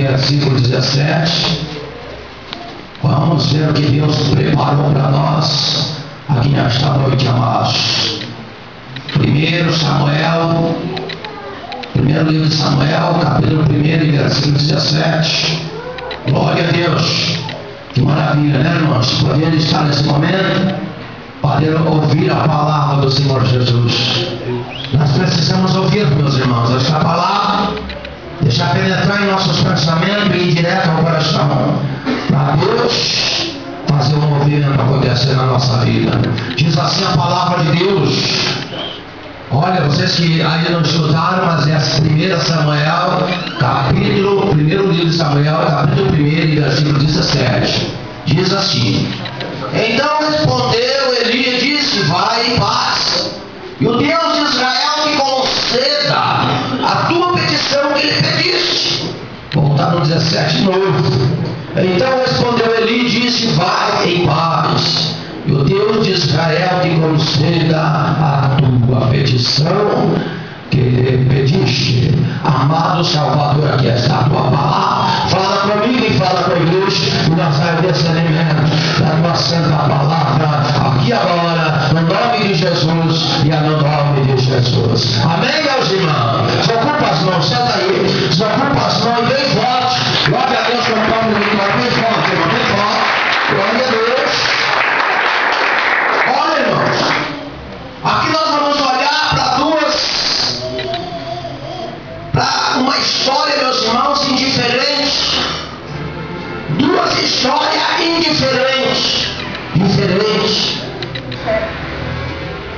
versículo 17. Vamos ver o que Deus preparou para nós aqui nesta noite, amados. Primeiro livro de Samuel, capítulo 1 e versículo 17. Glória a Deus. Que maravilha, né, irmãos? Poder estar nesse momento, poder ouvir a palavra do Senhor Jesus. Nós precisamos ouvir, meus irmãos, esta palavra, deixar penetrar em nossos pensamentos e ir direto ao coração, para Deus fazer um movimento acontecer na nossa vida. Diz assim a palavra de Deus. Olha, vocês que ainda não escutaram, mas é 1 Samuel, primeiro livro de Samuel, capítulo 1 e versículo 17. Diz assim: Então respondeu Eli e disse: Vai em paz, e o Deus de Israel te conceda a tua petição que lhe pediste. Vou voltar no 17 de novo. Então respondeu Eli e disse: Vai em paz, e o Deus de Israel te conceda a tua petição que lhe pediste. Amado Salvador, aqui está a tua palavra. Fala comigo e fala com a igreja, e nós vamos desse alimento da tua santa palavra, aqui agora, no nome de Jesus e no nome de Jesus. Amém, meus irmãos? Desocupa as mãos, senta aí, desocupa as mãos bem forte. Glória a Deus, com o nome do Senhor, bem forte, irmão, bem forte. Glória a Deus. Olha, irmãos, aqui nós vamos olhar para uma história, meus irmãos, indiferente. Duas histórias indiferentes.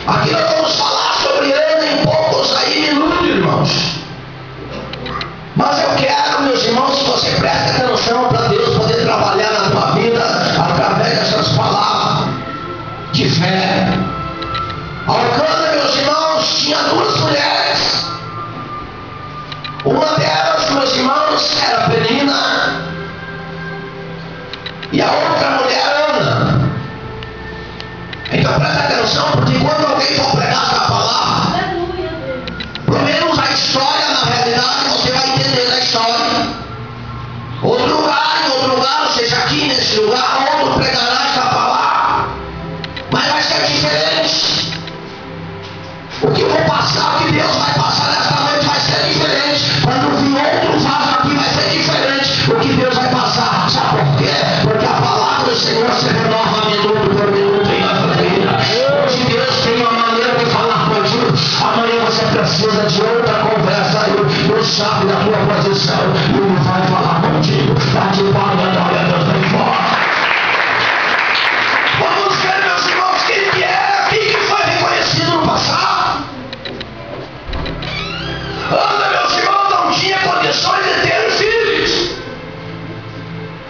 Aqui nós vamos falar sobre Ana em poucos aí minutos, irmãos. Mas eu quero, meus irmãos, que você preste atenção para Deus poder trabalhar na tua vida através dessas palavras de fé. Alcântara, meus irmãos, tinha duas mulheres. Uma delas, meus irmãos, era Penina, e a outra mulher, Ana. Então presta atenção, porque quando alguém for pregar essa palavra, pelo menos a história, na realidade, você vai entender a história. Outro lugar, ou seja, aqui nesse lugar, outro pregará essa palavra, mas vai ser diferente. O que eu vou passar, o que Deus vai passar nesta noite vai ser diferente. Quando vir outro vaso aqui vai ser diferente. O que Deus vai passar, sabe por quê? Porque a palavra do Senhor se renova minuto por minuto em nossa vida. Hoje Deus tem uma maneira de falar contigo. Amanhã você precisa de outra conversa. Deus sabe da tua posição e Ele vai falar contigo. Bate palma, glória a Deus, bem forte. Vamos ver, meus irmãos, quem que era aqui que foi reconhecido no passado. Ana, meus irmãos, não tinha condições de ter filhos.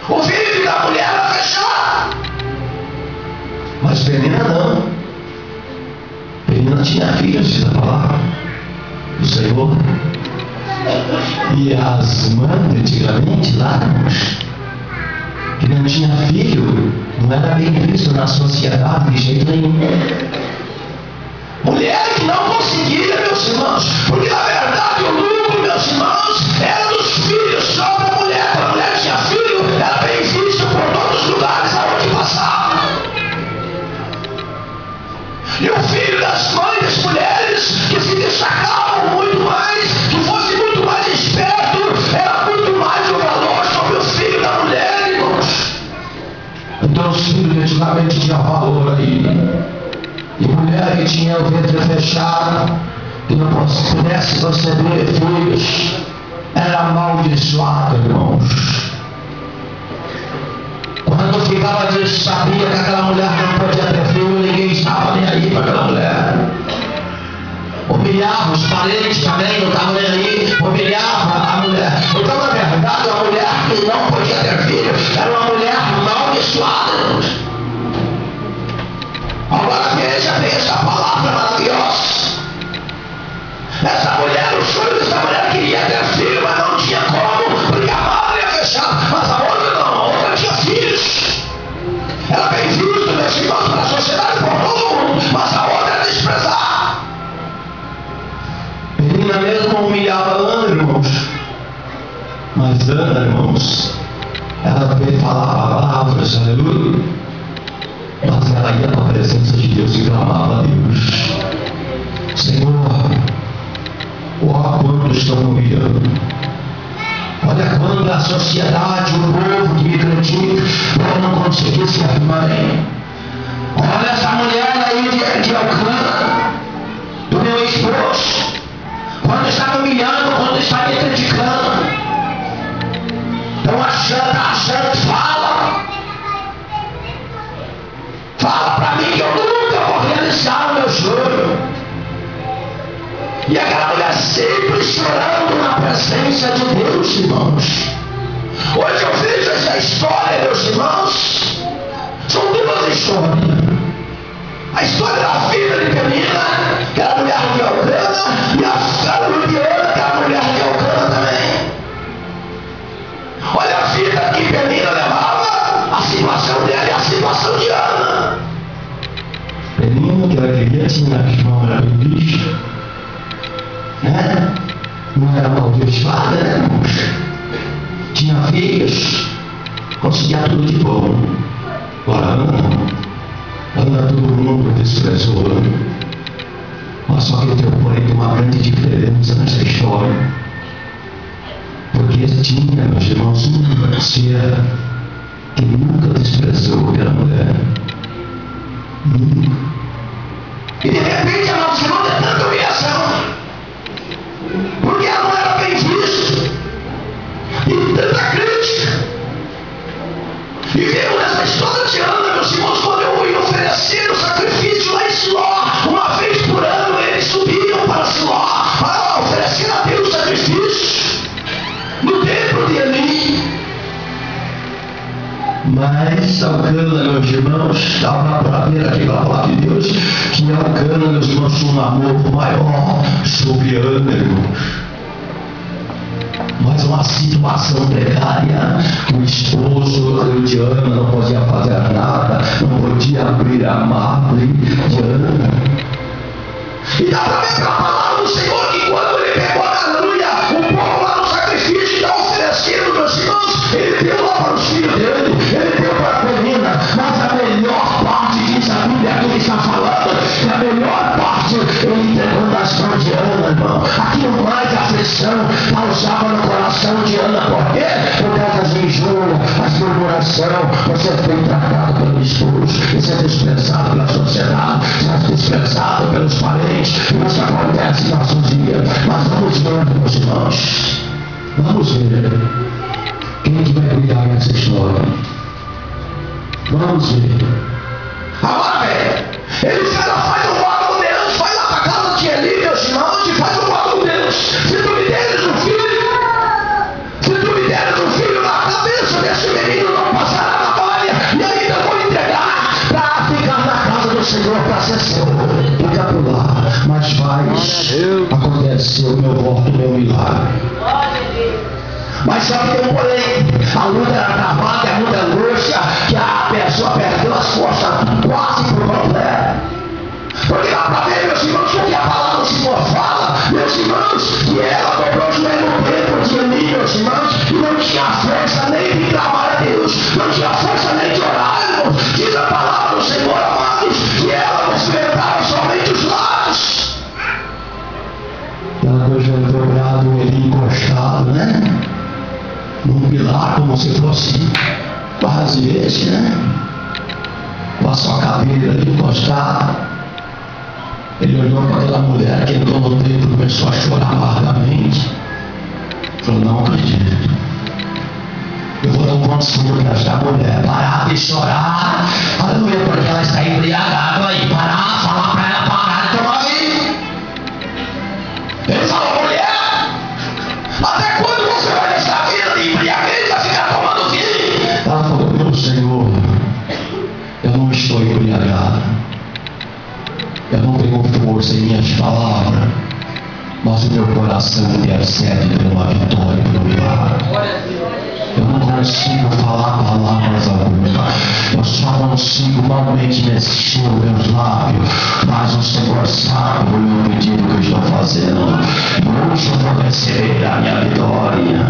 O filho da mulher era fechado. Mas Penina não. Penina tinha filhos, diz a palavra do Senhor. E as mães antigamente lá, que não tinha filho, não era bem visto na sociedade de jeito nenhum. Mulher que não conseguia, meus irmãos, porque na verdade o lucro, meus irmãos, era dos filhos só para a mulher. Quando a mulher tinha filho, era bem vista por todos os lugares aonde passava. E o filho das mães das mulheres que se destacavam muito mais, que fosse muito mais esperto, era muito mais o valor sobre o filho da mulher, irmãos. Então os filhos antigamente tinham valor aí. E mulher que tinha o ventre fechado, que não pudesse conceber filhos, era amaldiçoada, irmãos. Quando ficava disso, sabia que aquela mulher não podia ter filho, ninguém estava nem aí para aquela mulher. Humilhava os parentes também, não estavam nem aí, humilhava a mulher. Então, na verdade, a mulher que não podia ter filho era uma mulher amaldiçoada, irmãos. Agora veja essa palavra maravilhosa. Essa mulher, o sonho dessa mulher queria ter filho, mas não tinha como, porque a madre ia fechar. Mas a outra não, a outra tinha filhos. Era bem visto, meus irmãos, para a sociedade, por todo mundo, mas a outra era desprezada. Penina mesmo humilhava Ana, irmãos. Ana, irmãos, ela veio falar palavras, aleluia, mas ela ia para a presença de Deus e clamava a Deus: Senhor, olha quanto estão humilhando, olha quando a sociedade, o povo que me critica, eu não consegui ser mãe. Olha essa mulher aí de Elcana, do meu esposo, quando está me humilhando, quando está me criticando. Então a Santa fala para mim que eu nunca vou realizar o meu sonho. E aquela mulher sempre chorando na presença de Deus, irmãos. Hoje eu vejo essa história, meus irmãos, são duas histórias. A história da filha de Penina, que era a mulher de Elcana, e a filha de Ana, que era a mulher de Elcana também. Olha a vida que Penina levava, a situação dela e a situação de Ana. Penina, que ela queria, tinha as mãos na revista, né? Não era amaldiçoada, né, irmãos? Tinha filhos, conseguia tudo de bom. Agora Ana todo mundo desprezou. Mas só que eu tenho, porém, uma grande diferença nessa história. Porque tinha, meus irmãos, uma parceira que nunca desprezou aquela mulher. Nunca. E de repente ela não se não tem tanta humilhação. Porque ela não era bem vista. E tanta crítica. E veio nessa história de Ana, meus irmãos, quando eu ia oferecer o sacrifício lá em Siló, uma vez por ano eles subiam para Siló para oferecer a Deus sacrifício no templo de Eli. Mas Elcana, meus irmãos, estava para ver aqui na palavra de Deus que Elcana, meus irmãos, tinha um amor maior sobre Ana, irmãos. Mas uma situação precária, o esposo de Ana não podia fazer nada, não podia abrir a árvore de Ana. E dá para ver pela palavra do Senhor que quando ele pegou, aleluia, o povo lá no sacrifício está oferecendo, meus irmãos, ele deu lá para os filhos dele, ele deu para a Penina, mas a melhor parte, diz a Bíblia que ele está falando, que a melhor parte ele entregou nas mãos de Ana, irmão. Aquilo mais aflição causava no coração de Ana. Por quê? Por causa das injúrias, as murmurações. Você foi tratado pelo esposo, você é desprezado pela sociedade, você é desprezado pelos parentes. Isso acontece em nossos dias. Mas vamos ver, meus irmãos, vamos ver quem que vai cuidar dessa história. Vamos ver. Agora vem, ele faz um voto com Deus, vai lá para a casa de Eli, meus irmãos, e faz um voto com Deus. Se tu me deres um filho, na cabeça desse menino não passará na palha, e ainda vou entregar para ficar na casa do Senhor para ser seu. Fica por lá, mas faz acontecer o meu voto, o meu milagre. Mas só que tem um porém, a luta era travada, é muita angústia, que a pessoa perdeu as forças quase por completo. Porque dá para ver, meus irmãos, que a palavra do Senhor fala, meus irmãos, que ela dobrou o joelho no templo de Eli, meus irmãos, e não tinha força nem de clamar a Deus, não tinha força nem de orar, irmãos. Diz a palavra do Senhor, amados, que ela movimentava somente os lados. Ela com o joelho dobrado, Eli encostado, né? Num pilar, como se fosse quase esse, né? Com a sua cabeça ali encostada. Ele olhou para aquela mulher que entrou no templo e começou a chorar amargamente. Falou: não acredito. Eu vou dar um conselho para esta mulher: parar de chorar, aleluia, porque ela está embriagada aí. Parar, falar para ela parar de tomar vinho. Ele falou: mulher, até quando você vai deixar a vida de embriaguez a ficar tomando vinho? Ela falou: meu Senhor, eu não estou embriagada, eu não tenho força em minhas palavras, mas o meu coração intercede por uma vitória, pelo milagre. Eu não consigo falar palavras alguma, eu só consigo malmente mexer os meus lábios, mas o Senhor sabe o meu pedido que eu estou fazendo, e hoje eu vou receber a minha vitória.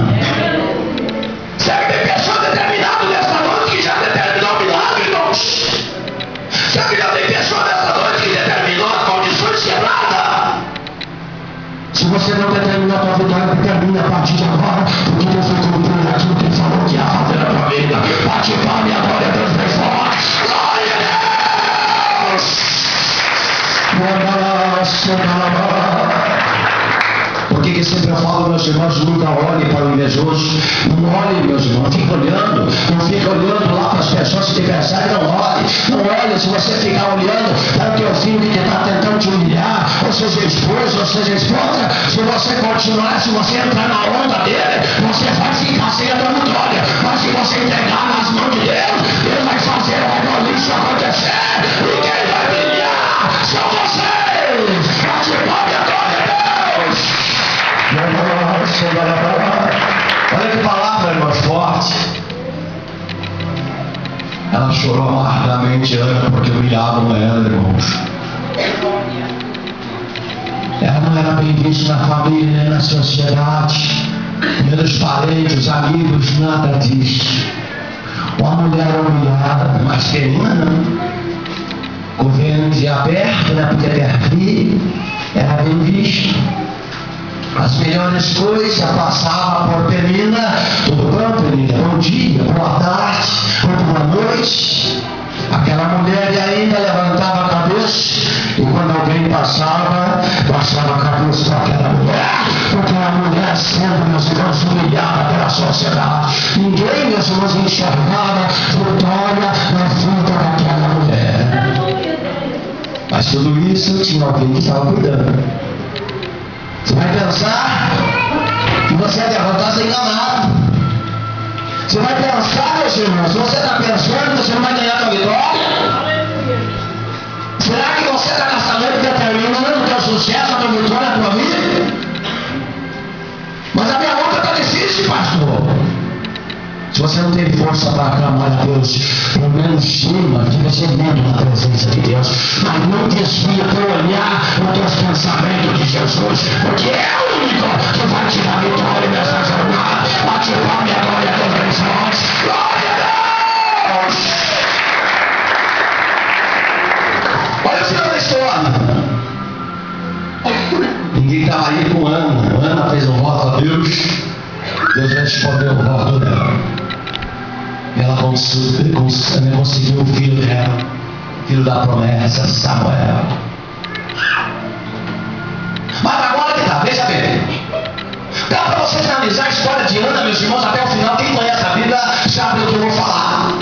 falo, meus irmãos, nunca olhem para o invejoso. Não olhem, meus irmãos, fica olhando. Não fica olhando lá para as pessoas que te perseguem, não olhe. Não olhe. Se você ficar olhando para o teu filho que está tentando te humilhar, ou seja esposa, ou seja esposa, se você continuar, se você entrar na onda dele, você vai ficar sem a tua vitória. Mas se você entregar nas mãos de Deus, Deus vai fazer o revolução acontecer. E quem vai brilhar são vocês. Bate palma e adore a Deus. Olha que palavra, irmãos, forte. Ela chorou amargamente, Ana, porque humilhavam ela, irmãos. Ela não era bem vista na família, nem na sociedade, pelos parentes, amigos, nada disso. Uma mulher humilhada, mas Penina não. O ventre aberto, né, porque ter filho era bem visto. As melhores coisas passavam por Penina. Tudo bom, Penina? Bom dia, boa tarde, boa noite. Aquela mulher ainda levantava a cabeça, e quando alguém passava, baixava a cabeça para aquela mulher, porque a mulher sendo, meus irmãos, humilhada pela sociedade. Ninguém, meus irmãos, enxergava vitória na vida daquela mulher. Mas tudo isso tinha alguém que estava cuidando. Você vai pensar que você é derrotado, enganado. Você vai pensar, meus irmãos, se você está pensando que você não vai ganhar a vitória? Será que você está nessa noite determinando o teu sucesso, a tua vitória, a tua vida? Mas a minha luta está difícil, pastor. Se você não tem força para clamar a Deus, pelo menos chama, fica sedento na presença de Deus. Mas não desvia teu olhar para os teus pensamentos de Jesus, porque é o único que vai te dar vitória nessa jornada. Bate palma e glória a Deus nesse monte. Glória a Deus! Olha o final da história. Ninguém estava aí com Ana. Ana fez um voto a Deus. Deus respondeu o voto dela. Ela conseguiu o filho dela, filho da promessa, Samuel. Mas agora que tá, veja bem. Dá para você analisar a história de Ana, meus irmãos, até o final. Quem conhece a Bíblia sabe do que eu vou falar.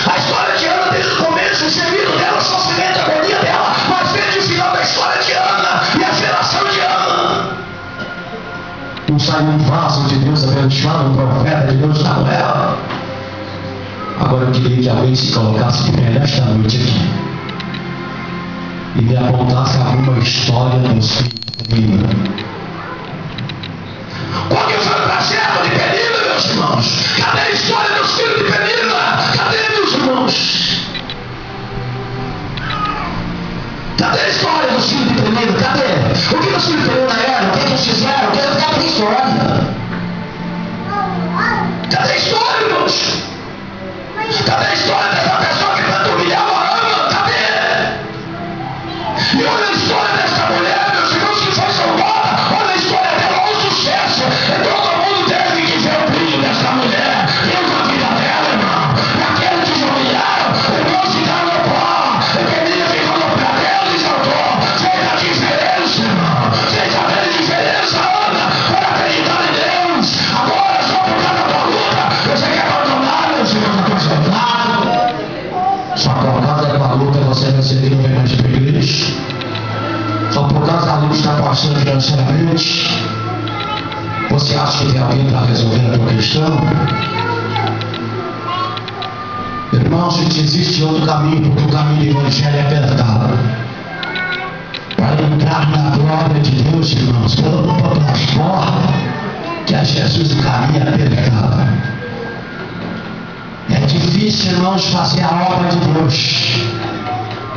A história de Ana, desde o começo, o gemido dela, o sofrimento, a agonia dela, mas veja o final da história de Ana e a geração de Ana. Não saiu um vaso de Deus abençoado, um profeta de Deus, Samuel. Agora eu queria que alguém se colocasse de pé nesta noite aqui e me apontasse alguma história dos filhos de Penina. Qual que foi o projeto de Penina, meus irmãos? Cadê a história dos filhos de Penina? Cadê, meus irmãos? Cadê a história dos filhos de Penina? Cadê? O que os filhos de Penina eram? O que eles fizeram? Cadê a história? Cadê a história, irmãos? Cadê a história dessa pessoa que tanto humilhava a Ana? Cadê? E olha a história dessa mulher, meus irmãos, que foi salvada. Olha a história dela, olha o sucesso. E todo mundo teve que ver o brilho dessa mulher. Deus na vida dela, irmão. E aqueles que humilharam, irmãos ficaram no pó. E Penina ficou no pé dela e exaltou. Fez a diferença, irmão. Fez a grande diferença, Ana, para acreditar em Deus. Agora, só por causa da luta, você quer abandonar, meus irmãos, a tua jornada. Só por causa da luta você recebeu não vem mais para a igreja. Só por causa da luta está passando financeiramente. Você acha que tem alguém para resolver a tua questão? Irmãos, existe outro caminho, porque o caminho do Evangelho é apertado. Para entrar na glória de Deus, irmãos, pelas portas que a Jesus o caminho é apertado. É difícil, irmãos, fazer a obra de Deus.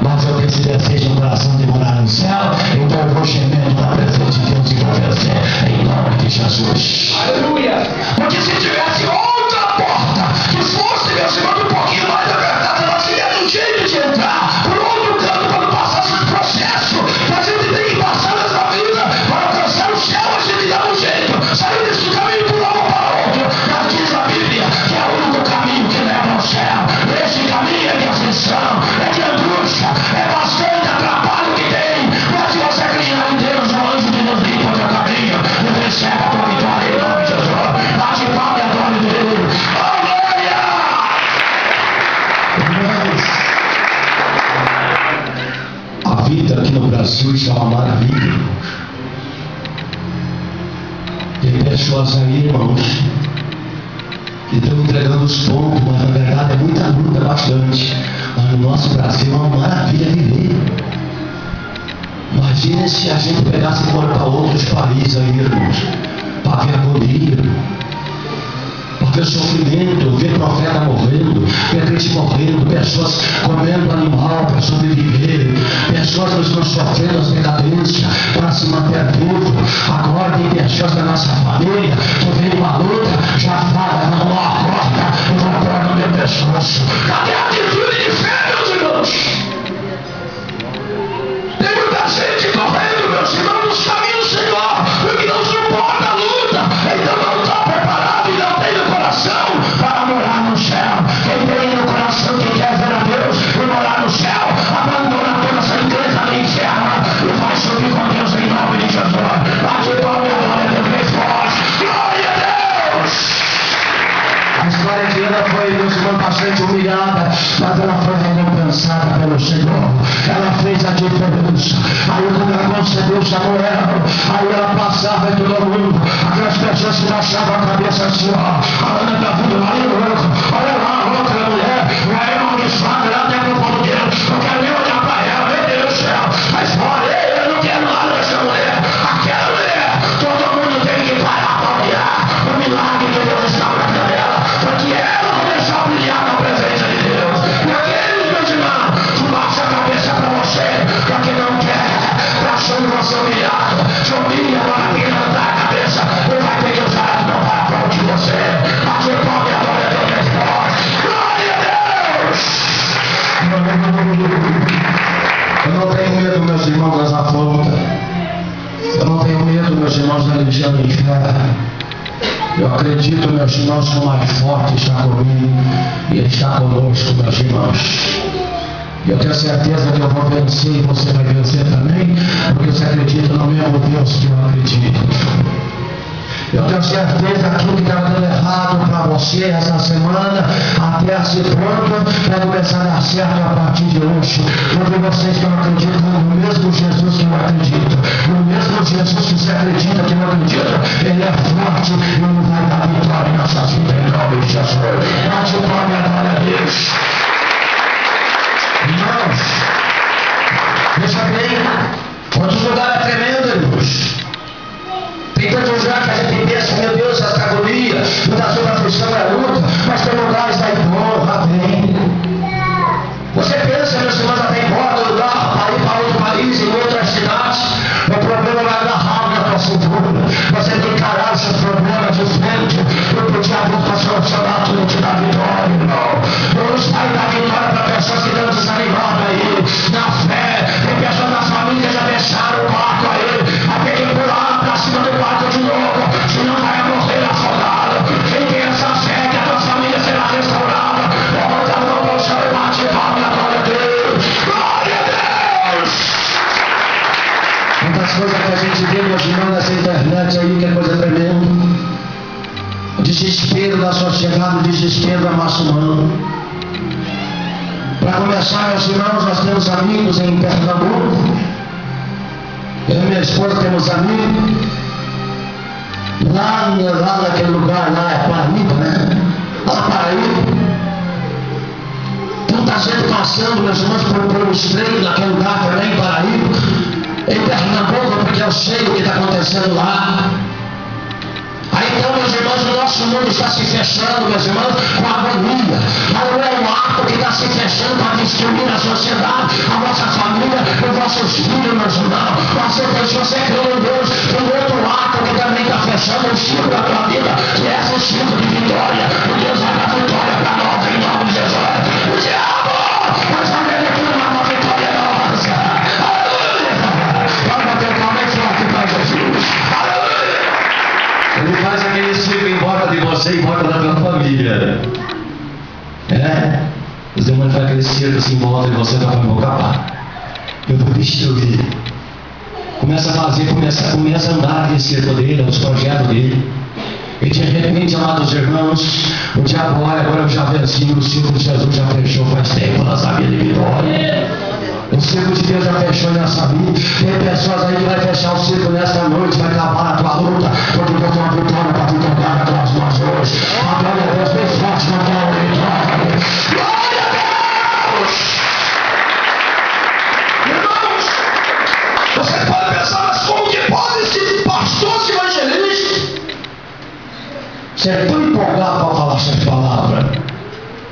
Mas eu tenho esse desejo no coração de morar no céu. Então eu vou gemendo na presença de Deus e vou vencer em nome de Jesus. Aleluia! Porque se tivesse outra porta que fosse, meus irmãos, um pouquinho mais apertada, nós teríamos um jeito de entrar por outro canto para não passar esse processo. A gente tem que passar nessa vida para alcançar o céu. A gente dá um jeito, sair desse caminho por um para outro. Mas diz a Bíblia que é o único caminho que leva ao céu. Esse caminho é de aflição, é de angústia, é bastante atrapalho que tem. Mas se você acreditar em Deus, o anjo de Deus limpa o teu caminho. E vem céu. entregando os pontos, mas na verdade é muita luta, bastante. Mas no nosso Brasil é uma maravilha viver. Imagina se a gente pegasse e for para outros países aí, irmãos, para ver agonia, para ver sofrimento, ver profeta morrendo, ver crente morrendo, pessoas comendo animal para sobreviver, pessoas que estão sofrendo as decadências para se manter vivo. Agora tem pessoas da nossa família que vem uma luta, já fala, não acorda, não acorda no meu pescoço. Cadê a atitude de fé, meus irmãos? Tem muita gente correndo, meus irmãos, nos caminhos do Senhor, porque não suporta a luta, então não está preparado e não tem no coração para morar no céu. Quem tem no coração que quer ver a Deus e morar no céu, abandona toda essa igreja do inferno e vai subir com Deus em nome de Jesus. Bate palma, glória a Deus, bem forte. Glória a Deus! A história de Ana foi, meus irmãos, bastante humilhada, mas ela foi recompensada pelo Senhor. Ela fez a diferença. Aí quando ela concebeu Samuel, aí ela passava em todo mundo. Aquelas pessoas que baixavam a cabeça assim, ó, a Ana está vindo lá, olha lá, a outra mulher, vai amaldiçoada, ela até pro povo de Deus. Não quero nem olhar para ela, meu Deus do céu. Mas olha, eu não quero nada dessa mulher. Aquela mulher, todo mundo tem que parar para olhar o milagre que Deus está fazendo dela, porque ela começou a brilhar na presença de Deus. E aqueles, meus irmãos, que baixa a cabeça para você, porque não quer, está achando você humilhado, te humilha, agora tem que levantar a cabeça, e vai ter que usar as mãos para aplaudir você. Bate palma e adora a Deus mais forte. Glória a Deus! Eu não tenho medo, meus irmãos, das afrontas. Eu não tenho medo, meus irmãos, da legião do inferno. Eu acredito, meus irmãos, que o mais forte está comigo e Ele está conosco, meus irmãos. Eu tenho certeza que eu vou vencer e você vai vencer também, porque você acredita no mesmo Deus que eu acredito. Eu tenho certeza que aquilo que está dando errado para você essa semana, até a ser pronto, vai começar a dar certo a partir de hoje. Porque vocês que não acreditam no mesmo Jesus que eu acredito, no mesmo Jesus que você acredita que eu acredito, Ele é forte e Ele vai dar vitória em nossas vidas, em nome de Jesus. Bate palma e glória a Deus. Irmãos, veja bem, quantos lugares é tremendo, irmãos. Tem tantos lugares que a gente pensa, meu Deus, essa agonia, muitas vezes a aflição é luta, mas tem lugares aí bom, vem. Você pensa, meus irmãos, até embora do lugar para ir para outro país, em outras cidades, o problema vai agarrar na tua cintura. Você tem que encarar os seus problemas de frente, e pedir a Deus para solucionar tudo e te dar vitória, irmão. Deus vai dar vitória para pessoas que estão desanimadas aí, na fé. Tem pessoas na família que já deixaram o barco aí, até que pular para cima do barco de novo, senão vai morrer afogado. Quem tem essa fé que a tua família será restaurada, levanta a mão ao céu e bate palma, glória a Deus. Glória a Deus! Muitas coisas que a gente vê, meus irmãos, nessa internet aí, que é coisa tremenda. O desespero da sociedade, o desespero da massa humana. Para começar, meus irmãos, nós temos amigos em Pernambuco. Eu e minha esposa temos amigos. Lá naquele lugar, lá é Paraíba, né? Lá Paraíba. Tanta gente passando, meus irmãos, por estreito naquele lugar também, Paraíba. Em Pernambuco, porque eu sei o que está acontecendo lá. Aí então, meus irmãos, o nosso mundo está se fechando, meus irmãos, com agonia. Aí é um ato que está se fechando para destruir a sociedade, a nossa família, os nossos filhos, meus irmãos. Se você crê em Deus, tem outro ato que também está fechando o ciclo da tua vida, que é esse ciclo de vitória. E Deus vai dar vitória para nós, em nome de Jesus. O diabo vai saber que uma vitória nossa. Aleluia! Vamos bater palma bem forte para Jesus. Aleluia! Ele faz aquele ciclo em volta de você, em volta da tua família. Os demônios fazem aquele ciclo assim em volta de você, não vai acabar. Eu vou destruir. Começa a fazer, começa a andar aquele ciclo dele, os projetos dele. E de repente, amados irmãos, o diabo olha, agora eu já venci, o ciclo de Jesus já fechou faz tempo na nossa vida de vitória. O ciclo de Deus já fechou nessa vida. Tem pessoas aí que vai fechar o ciclo nesta noite, vai acabar a tua luta, porque Deus tem uma vitória para te tocar nas tuas mãos hoje. A glória a Deus bem forte.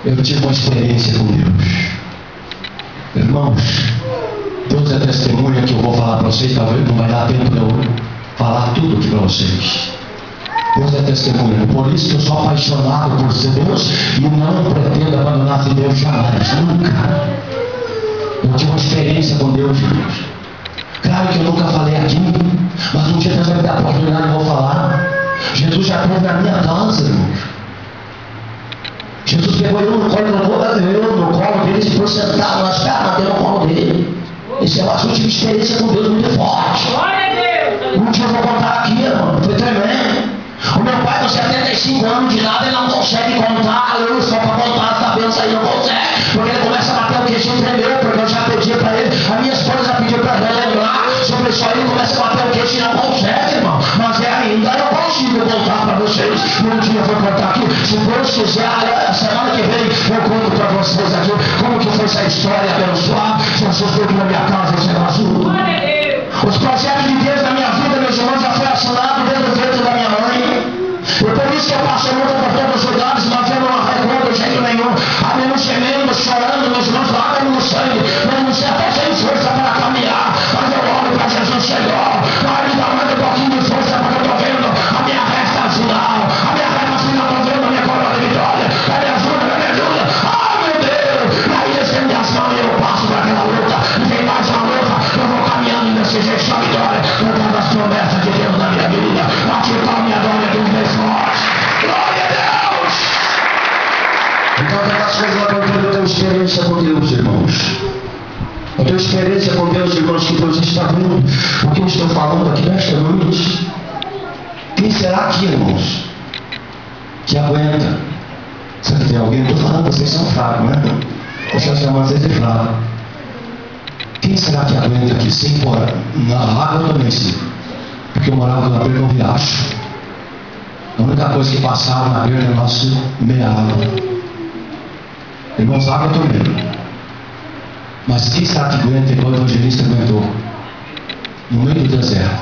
Eu tive uma experiência com Deus. Irmãos, Deus é testemunha que eu vou falar para vocês, talvez não vai dar tempo de eu falar tudo aqui para vocês. Deus é testemunha, por isso que eu sou apaixonado por ser Deus e não pretendo abandonar Deus jamais, nunca. Eu tive uma experiência com Deus, irmãos. Claro que eu nunca falei aqui, mas um dia Deus vai me dar a oportunidade e eu vou falar. Jesus já esteve na minha casa, irmãos. Jesus pegou eu no colo dele e ficou sentado nas pernas dele no colo dele. Esse eu acho que eu tive experiência com Deus muito forte. Um dia eu vou contar aqui, irmão, foi tremendo. O meu pai com 75 anos de idade, ele não consegue contar, aleluia, só para contar essa bênção aí, não consegue. Porque ele começa a bater o queixinho tremeu, porque eu já pedi para ele, a minha esposa já pediu para ele lembrar sobre isso aí, ele começa a bater o queixinho e não consegue, irmão. Mas ainda eu consigo contar para vocês. Um dia eu vou contar aqui, se Deus quiser, a semana que vem eu conto para vocês aqui como que foi essa história abençoada. Jesus veio na minha casa, esse é azul. Os projetos de Deus na minha vida, meus irmãos, já foi assinado desde o ventre da minha mãe. E por isso que eu passo muito por todos os lugares, mas eu não arrego de jeito nenhum. A menos gemendo, chorando, meus irmãos, lágrimas no sangue. Mas não sei até sem força para caminhar. Mas eu olho para Jesus chegou. Mas me dá mais um pouquinho de força, porque eu estou vendo a minha resta final. A minha resta final, estou vendo a minha coroa de vitória. Me ajuda, me ajuda. Ai meu Deus! E aí estende as mãos e eu passo para aquela luta. E vem mais uma luta. Eu vou caminhando nesse jeito da vitória. Cantando as promessas de Deus na minha vida. Bate palma e adora Deus mesmo. Glória a Deus! Então, aquelas coisas lá eu tenho experiência com Deus, irmãos. Eu tenho experiência com Deus, irmãos, que Deus está vendo o que eu estou falando aqui nesta noite. Quem será aqui, irmãos, que aguenta? Será que tem alguém? Eu estou falando, vocês são fracos, né? Deixa eu chamar vocês de fracos. Quem será que aguenta aqui sem pôr na água? Eu também sei. Porque eu morava na beira de um riacho. A única coisa que passava na beira do nosso meia água. Irmãos, água eu estou vendo. Mas quem será que aguenta igual o evangelista aguentou? No meio do deserto.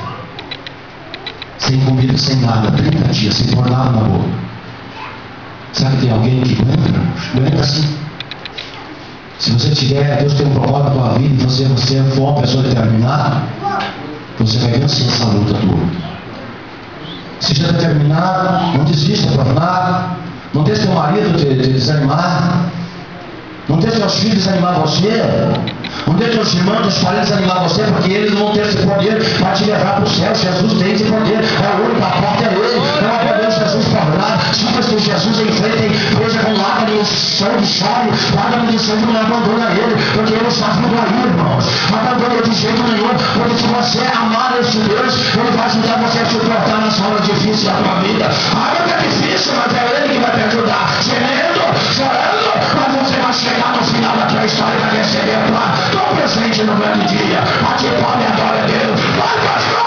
Sem comida, sem nada, 30 dias, sem pôr nada na boca. Será que tem alguém que aguenta? Aguenta sim. Se você tiver, Deus tem um propósito na tua vida e você for uma pessoa determinada, você vai vencer essa luta tua. Seja determinado, não desista por nada, não deixe teu marido te desanimar, não deixe teus filhos desanimar você, não deixe teus irmãos, teus parentes desanimar você, porque eles não vão ter esse poder para te levar para o céu. Jesus tem esse poder, é o único, a porta é ele, não é poder de Jesus para orar. Simples que Jesus enfrentem, veja com lágrimas de sangue, chore, lágrimas de sangue, não abandona ele, porque ele está vindo aí, irmãos. Não abandona de jeito nenhum, porque se você amar esse Deus, ele vai ajudar você a suportar nas horas difíceis da tua vida. A vida é difícil, mas é ele que vai te ajudar, gemendo, chorando, mas você vai chegar no final da tua história e vai receber a tua tão presente no grande dia. Bate palma e adora a Deus. Vai, pastor!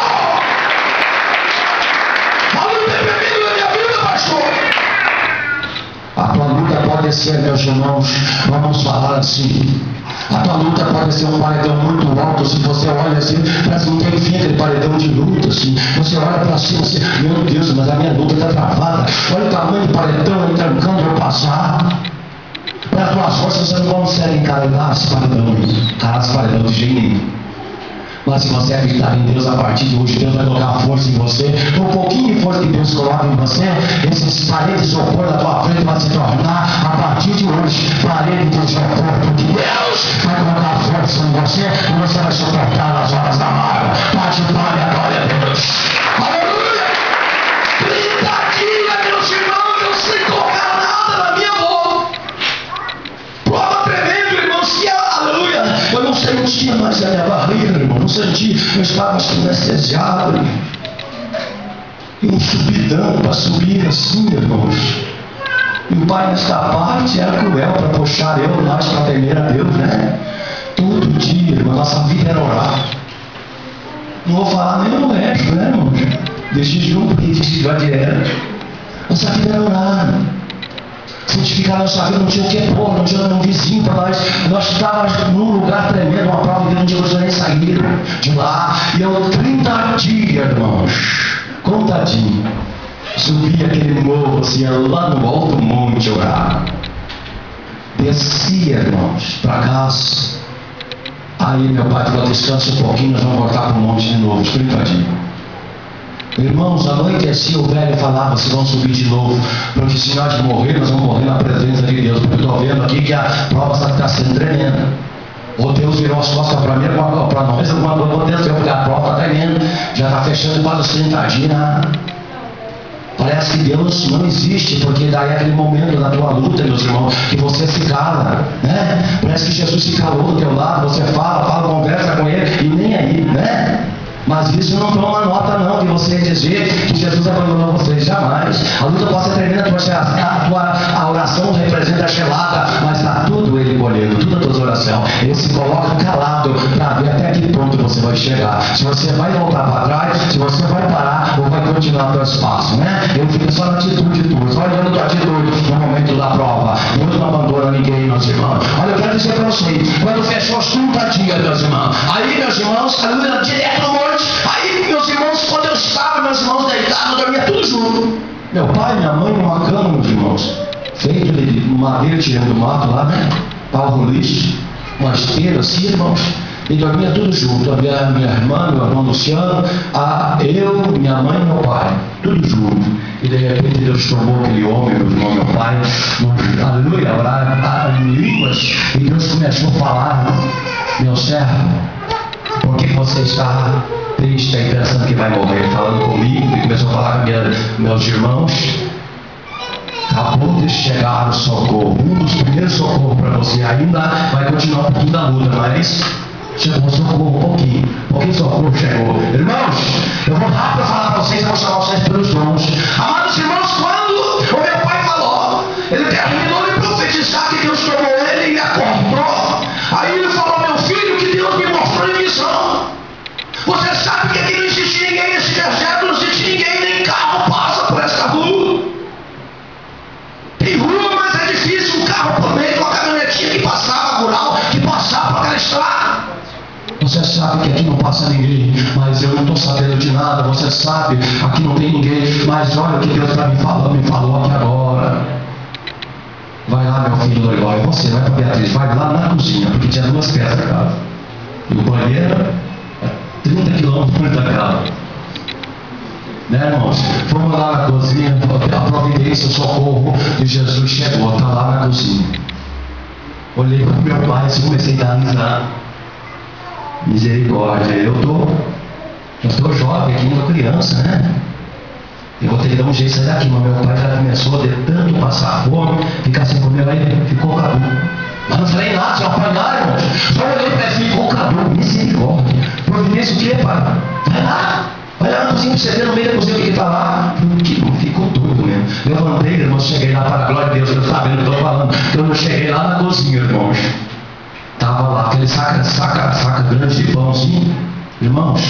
A luta é bem-vinda na minha vida, pastor! A tua luta pode ser, meus irmãos, vamos falar assim. A tua luta pode ser um paredão muito alto. Se você olha assim, parece que não tem fim aquele paredão de luta. Assim. Você olha para cima assim, meu Deus, mas a minha luta está travada. Olha o tamanho do paredão, ele trancando eu passar. Para as tuas forças você não consegue encarar as paredão de jeito nenhum. Mas se você acreditar em Deus, a partir de hoje Deus vai colocar força em você. Um pouquinho de força que Deus coloca em você, esses paredes de isopor na tua frente vai se tornar, a partir de hoje, parede de isopor, porque Deus vai colocar força em você e você vai suportar nas horas da mágoa. Bate palma e adore a Deus. Aleluia! 30 dias, meus irmãos, eu sem colocar nada na minha boca. Prova tremendo, irmãos, que aleluia! Eu não sentia mais a minha barriga, irmão, não senti, eu estava anestesiado, irmão. E um subidão para subir assim, irmãos. E o pai nesta parte era cruel para puxar eu mais para temer a Deus, né? Todo dia, irmão, nossa vida era orar. Não vou falar nem no resto, né, irmão? De jejum, porque diz que vai direto. Nossa vida era orar. Santificar nossa vida, não tinha o que pôr, não tinha um vizinho para nós estávamos num lugar tremendo, uma prova que não tínhamos nem saído de lá. E eu 30 dias, irmãos, contadinho, subi aquele morro assim, lá no alto monte orar. descia, irmãos, para casa. Aí meu pai falou: descansa um pouquinho, nós vamos voltar para o monte de novo, explicadinho. Irmãos, anoitecia, o velho falava: vocês vão subir de novo, porque se nós morrer, nós vamos morrer na presença de Deus. Porque eu estou vendo aqui que a prova está sendo tremenda. Ou Deus virou as costas para mim, para nós, alguma coisa aconteceu, porque a prova está tremenda, já está fechando quase os 30 dias. Parece que Deus não existe, porque daí é aquele momento da tua luta, meus irmãos, que você se cala, né? Parece que Jesus se calou do teu lado, você fala, conversa com ele e nem aí, né? Mas isso não toma nota não, de você dizer que Jesus abandonou vocês, jamais. A luta pode ser tremenda, a oração representa a gelada, mas está tudo ele colhendo, tudo a tua oração. Ele se coloca calado para ver até que ponto você vai chegar. Se você vai voltar para trás, se você vai parar ou vai continuar o teu espaço, né? Ele fica só na atitude tua, só olhando a tua atitude no momento da prova. Deus não abandona ninguém, meus irmãos. Olha, eu quero dizer para vocês, quando fechou os 30 dias, meus irmãos, aí, meus irmãos, a luta direto no monte. Aí, meus irmãos, quando eu estava, meus irmãos deitados, eu dormia tudo junto. Meu pai, minha mãe, uma cama, meus irmãos, feito de madeira, tirando do mato lá, né? Pau no lixo, uma esteira assim, irmãos. E dormia tudo junto. A minha irmã, meu irmão Luciano, eu, minha mãe e meu pai, tudo junto. E de repente Deus tomou aquele homem, meu irmão, meu pai, aleluia, orar em línguas, e Deus começou a falar: meu servo, por que você está triste, está pensando que vai morrer? Falando comigo, e começou a falar com meus irmãos. Acabou de chegar o socorro, um dos primeiros socorros para você. Ainda vai continuar um pouquinho da luta, mas chegou o socorro, um pouquinho socorro chegou. Irmãos, eu vou rápido falar para vocês, eu vou chamar vocês pelos nomes. Amados irmãos, quando o meu pai falou, ele terminou de profetizar que Deus tomou ele e acordou. Aí ele falou: meu filho, que Deus me mostrou em visão. Você sabe que aqui não existe ninguém nesse deserto, não existe ninguém, nem carro passa por essa rua. Tem rua, mas é difícil um carro por meio, uma caminhonetinha que passava rural, que passava por aquela estrada. Você sabe que aqui não passa ninguém, mas eu não estou sabendo de nada. Você sabe, aqui não tem ninguém, mas olha o que Deus me falou aqui agora. Vai lá, meu filho do Eloy, você vai para Beatriz, vai lá na cozinha, porque tinha 2 peças, cara. E o banheiro é 30 quilômetros da casa. Né, irmãos? Fomos lá na cozinha, a providência, o socorro de Jesus chegou, está lá na cozinha. Olhei para o meu pai e comecei a dar risada. Misericórdia, eu estou jovem aqui, estou criança, né? Eu vou ter que dar um jeito de sair daqui, mas meu pai já começou de tanto passar fome, ficar sem comer, aí ficou cadu. Mas não falei nada, só apanhar, irmãos. Só olhei para ele, ficou cadu, misericórdia. Providência o quê, pai? Vai lá na cozinha para você ver no meio da cozinha o que está lá. Ficou tudo mesmo. Levantei, irmãos, cheguei lá, para a glória de Deus, eu sabendo o que eu estou falando. Então eu cheguei lá na cozinha, irmãos. Estava lá aquele saca grande de pão assim, irmãos.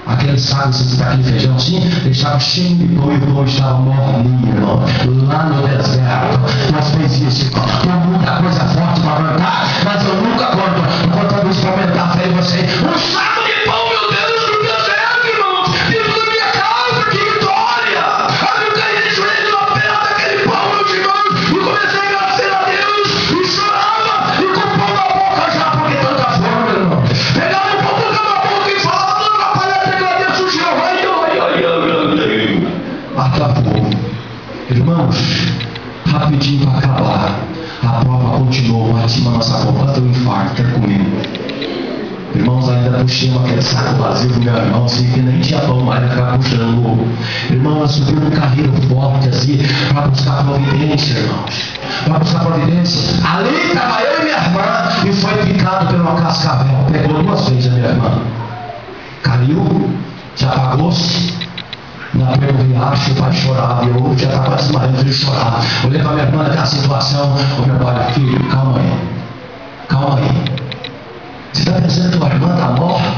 Aquele saco, aquele feijão assim, ele estava cheio de pão e o pão estava morninho, irmão. Lá no deserto, nós fizemos isso, tem muita coisa forte para plantar, mas eu nunca conto. Enquanto eu vou experimentar, falei você, um saco de pão, meu Deus, no deserto, irmão, dentro da minha casa, que vitória! Aí eu caí de joelho na perna daquele pão, meus irmãos, e comecei a agradecer a Deus, e chorava, e com o pão na boca já, porque tanta fome, irmão. Pegava um pão na boca e falava: acabou. Irmãos, rapidinho para acabar. A prova continuou, batia na nossa boca, deu um infarto, até comigo. Irmãos, ainda puxei aquele saco vazio do meu irmão, assim, que nem tinha pão mais, ficava puxando. Irmão, nós subimos um carreiro forte, assim, para buscar providência, irmãos. Para buscar providência. Ali estava eu e minha irmã, e foi picado por uma cascavel. Pegou 2 vezes a minha irmã. Caiu, se apagou-se. Na primeira riacho, o pai chorava, e eu já estava desmaiando de chorar. Olhei para minha irmã naquela situação, o meu pai: filho, calma aí. Você está pensando que tua irmã está morta?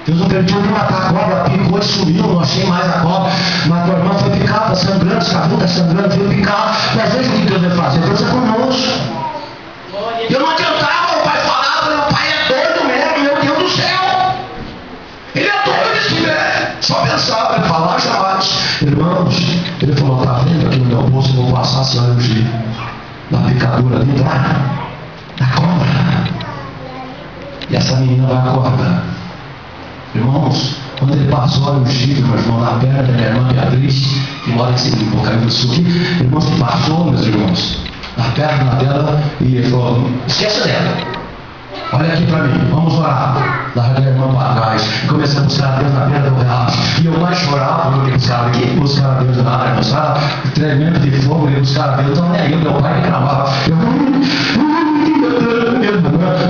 Deus não permitiu nem matar a cobra, picou e sumiu, não achei mais a cobra. Mas tua irmã foi picada, sangrando, escavunda, sangrando, foi picada. Mas veja o que Deus vai fazer, Deus é conosco. Eu não adiantava, o pai falava, meu pai é doido mesmo, meu Deus do céu. Ele é doido esse velho. Só pensava, ele falar jamais. Irmãos, ele falou: tá vendo aqui no meu bolso, eu vou passar a senhora ungir. da picadura dentro da cobra. E essa menina vai acordar. Irmãos, quando ele passou o chifre, meu irmão, na perna da minha irmã Beatriz, que mora em Bocaíba do Sul, irmãos, que passou, meus irmãos, na perna dela, e ele falou: esqueça dela, olha aqui para mim, vamos orar. Larguei a irmã para trás e comecei a buscar a Deus na perna do real. E eu mais chorava do que buscava. Quem buscar a Deus na área, buscava tremendo de fogo e buscar a Deus. Então, nem eu, meu pai me cravava.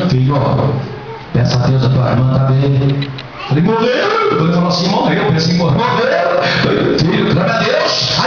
Filho, ó, peça a Deus, a tua irmã está bem. Falei: morreu. Ele falou assim: morreu. Eu pensei: morreu. Filho, clame a Deus.